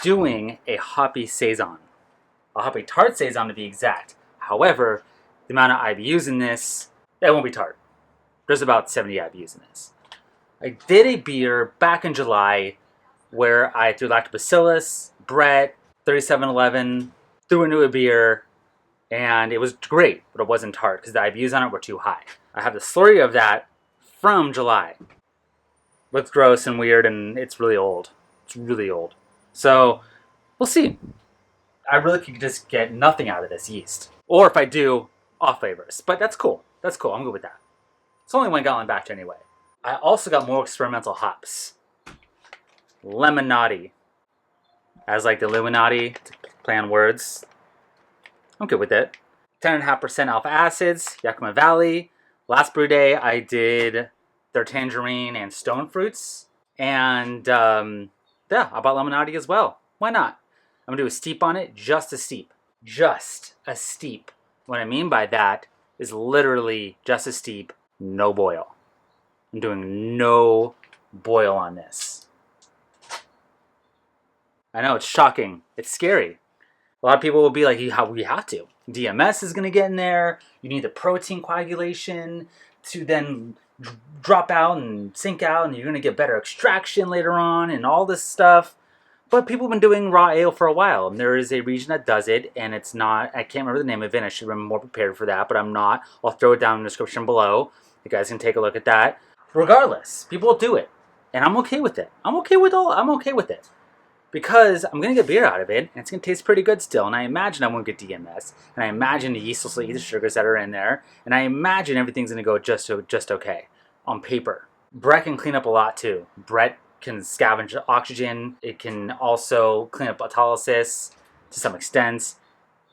doing a hoppy saison. A hoppy tart saison to be exact. However, the amount of IBUs in this, that won't be tart. There's about 70 IBUs in this. I did a beer back in July where I threw lactobacillus, Brett, 3711, threw into a beer, and it was great, but it wasn't tart because the IBUs on it were too high. I have the slurry of that from July. Looks gross and weird, and it's really old. It's really old. So, we'll see. I really could just get nothing out of this yeast. Or if I do, off flavors. But that's cool. That's cool. I'm good with that. It's only 1 gallon batch anyway. I also got more experimental hops. Lemonade. As like the Illuminati, to play on words. I'm good with it. 10.5% alpha acids, Yakima Valley. Last brew day, I did their tangerine and stone fruits. And yeah, I bought lemonade as well. Why not? I'm going to do a steep on it, just a steep. Just a steep. What I mean by that is literally just a steep, no boil. I'm doing no boil on this. I know, it's shocking. It's scary. A lot of people will be like, we have to. DMS is going to get in there. You need the protein coagulation to then drop out and sink out, and you're going to get better extraction later on and all this stuff. But people have been doing raw ale for a while, and there is a region that does it, and it's not, I can't remember the name of it, I should have been more prepared for that, but I'm not. I'll throw it down in the description below. You guys can take a look at that. Regardless, people do it, and I'm okay with it. I'm okay with it. Because I'm going to get beer out of it, and it's going to taste pretty good still, and I imagine I won't get DMS, and I imagine the yeast will still eat the sugars that are in there, and I imagine everything's going to go just okay, on paper. Brett can clean up a lot too. Brett can scavenge oxygen. It can also clean up autolysis to some extent.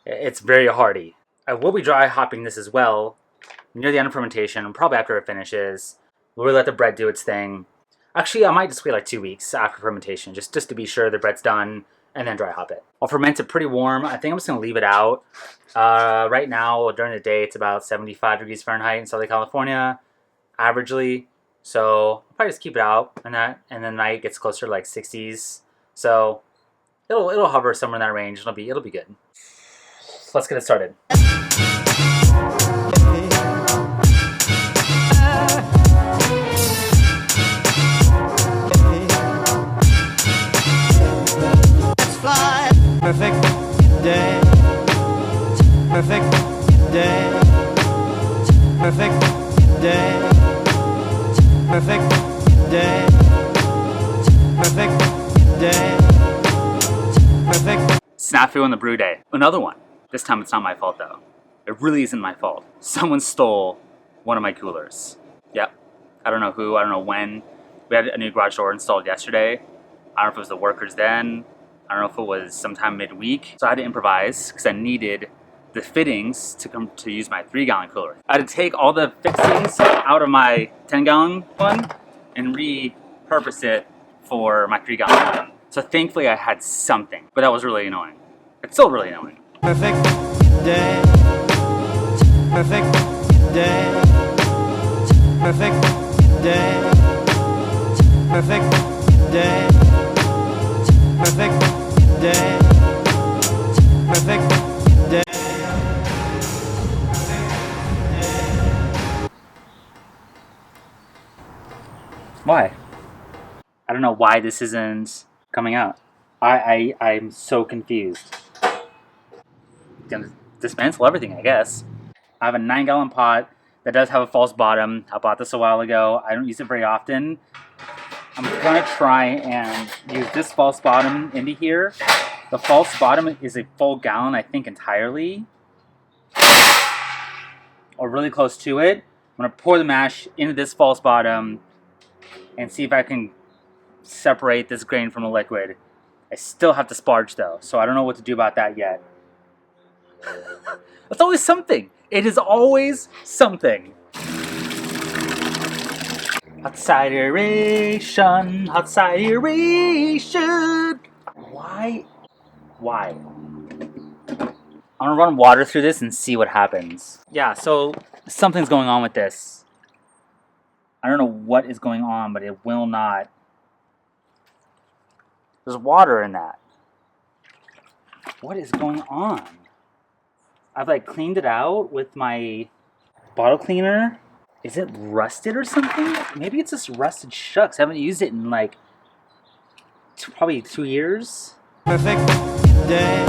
It's very hardy. I will be dry hopping this as well near the end of fermentation, probably after it finishes. We'll really let the bread do its thing. Actually, I might just wait like 2 weeks after fermentation, just to be sure the bread's done, and then dry hop it. I'll ferment it pretty warm. I think I'm just going to leave it out. Right now, during the day, it's about 75 degrees Fahrenheit in Southern California, averagely. So I'll probably just keep it out, and then night gets closer to like 60s. So it'll hover somewhere in that range. It'll be good. So let's get it started. Perfect day. Perfect day. Perfect day. Perfect day. Perfect day. Perfect. Snafu on the brew day. Another one. This time it's not my fault though. It really isn't my fault. Someone stole one of my coolers. Yep. I don't know who, I don't know when. We had a new garage door installed yesterday. I don't know if it was the workers then. I don't know if it was sometime midweek. So I had to improvise because I needed the fittings to use my 3-gallon cooler. I had to take all the fixings out of my 10-gallon one and repurpose it for my 3-gallon one. So thankfully I had something, but that was really annoying. It's still really annoying. Perfect day. Perfect day. Perfect day. Perfect day. Perfect day. Perfect day. Why? I don't know why this isn't coming out. I'm so confused. Gonna dismantle everything, I guess. I have a 9-gallon pot that does have a false bottom. I bought this a while ago. I don't use it very often. I'm gonna try and use this false bottom into here. The false bottom is a full gallon, I think, entirely. Or really close to it. I'm gonna pour the mash into this false bottom and see if I can separate this grain from the liquid. I still have to sparge though, so I don't know what to do about that yet. It's always something. It is always something. Hot cideration, hot cideration. Why? I'm gonna run water through this and see what happens. Yeah, so something's going on with this. I don't know what is going on, but it will not. There's water in that. What is going on? I've like cleaned it out with my bottle cleaner. Is it rusted or something? Maybe it's just rusted shucks. I haven't used it in like probably 2 years. Perfect day.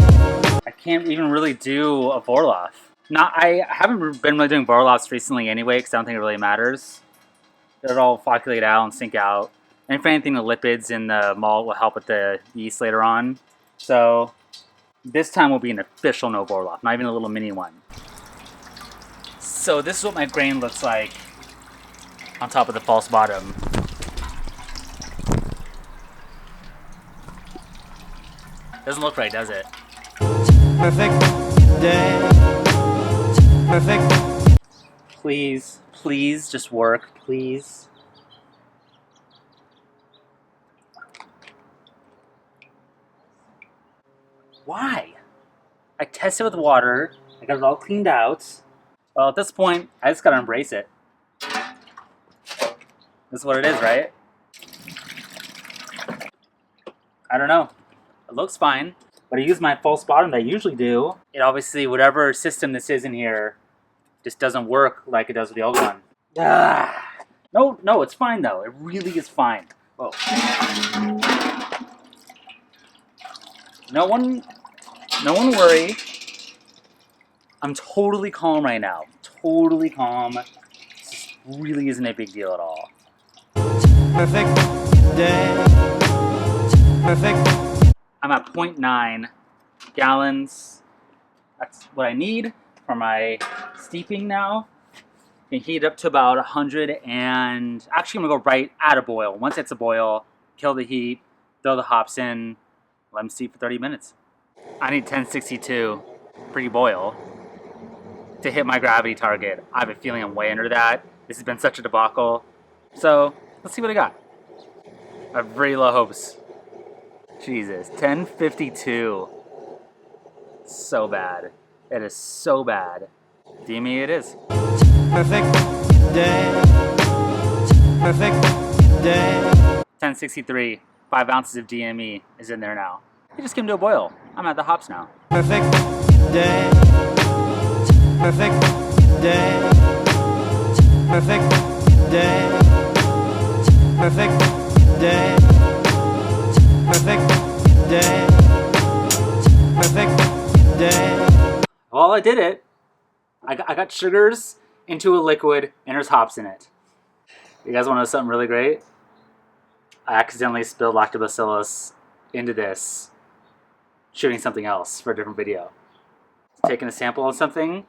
I can't even really do a Vorloff. I haven't been really doing Vorloffs recently anyway, because I don't think it really matters. It'll all flocculate out and sink out. And if anything, the lipids in the malt will help with the yeast later on. So this time will be an official no Vorloff, not even a little mini one. So this is what my grain looks like on top of the false bottom. Doesn't look right, does it? Perfect day. Perfect. Please, please just work, please. Why? I tested with water, I got it all cleaned out. Well, at this point, I just gotta embrace it. This is what it is, right? I don't know. It looks fine, but I use my false bottom that I usually do. It obviously, whatever system this is in here, just doesn't work like it does with the old one. No, it's fine though. It really is fine. Whoa. No one worry. I'm totally calm right now. Totally calm. This really isn't a big deal at all. Perfect day. Perfect. I'm at 0.9 gallons. That's what I need for my steeping now. Can heat it up to about 100 and actually I'm gonna go right at a boil. Once it's a boil, kill the heat, throw the hops in, let them steep for 30 minutes. I need 1062 pre-boil to hit my gravity target. I have a feeling I'm way under that. This has been such a debacle. So let's see what I got. I have very low hopes. Jesus, 1052. So bad. It is so bad. DME it is. Perfect day. Perfect day. 1063. 5 ounces of DME is in there now. It just came to a boil. I'm at the hops now. Perfect day. Perfect day. Perfect day. Perfect day. Perfect day. Perfect day. Well, I did it. I got sugars into a liquid and there's hops in it. You guys want to know something really great? I accidentally spilled lactobacillus into this, shooting something else for a different video. Taking a sample of something.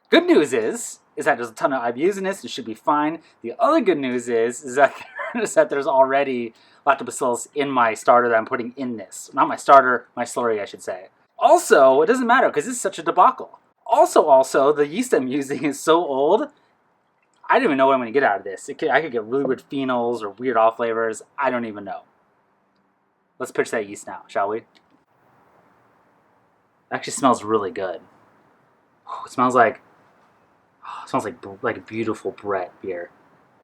Good news is that there's a ton of IBUs in this. It should be fine. The other good news is that there's already lactobacillus in my starter that I'm putting in this. Not my starter, my slurry, I should say. Also, it doesn't matter because this is such a debacle. Also, the yeast I'm using is so old, I don't even know what I'm going to get out of this. I could get really weird phenols or weird off flavors. I don't even know. Let's pitch that yeast now, shall we? It actually smells really good. It smells like beautiful Brett beer.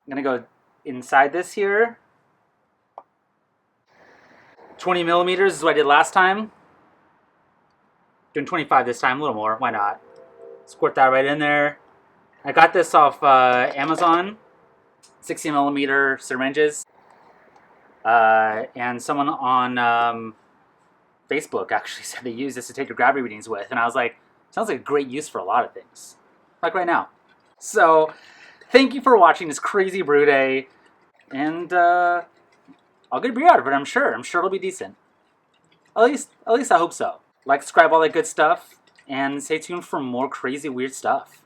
I'm going to go inside this here. 20 millimeters is what I did last time. Doing 25 this time, a little more. Why not? Squirt that right in there. I got this off Amazon. 60 millimeter syringes. And someone on Facebook actually said they use this to take your gravity readings with. And I was like, sounds like a great use for a lot of things. Like right now. So, thank you for watching this crazy brew day. And I'll get a beer out of it, I'm sure. I'm sure it'll be decent. At least I hope so. Like, subscribe, all that good stuff. And stay tuned for more crazy, weird stuff.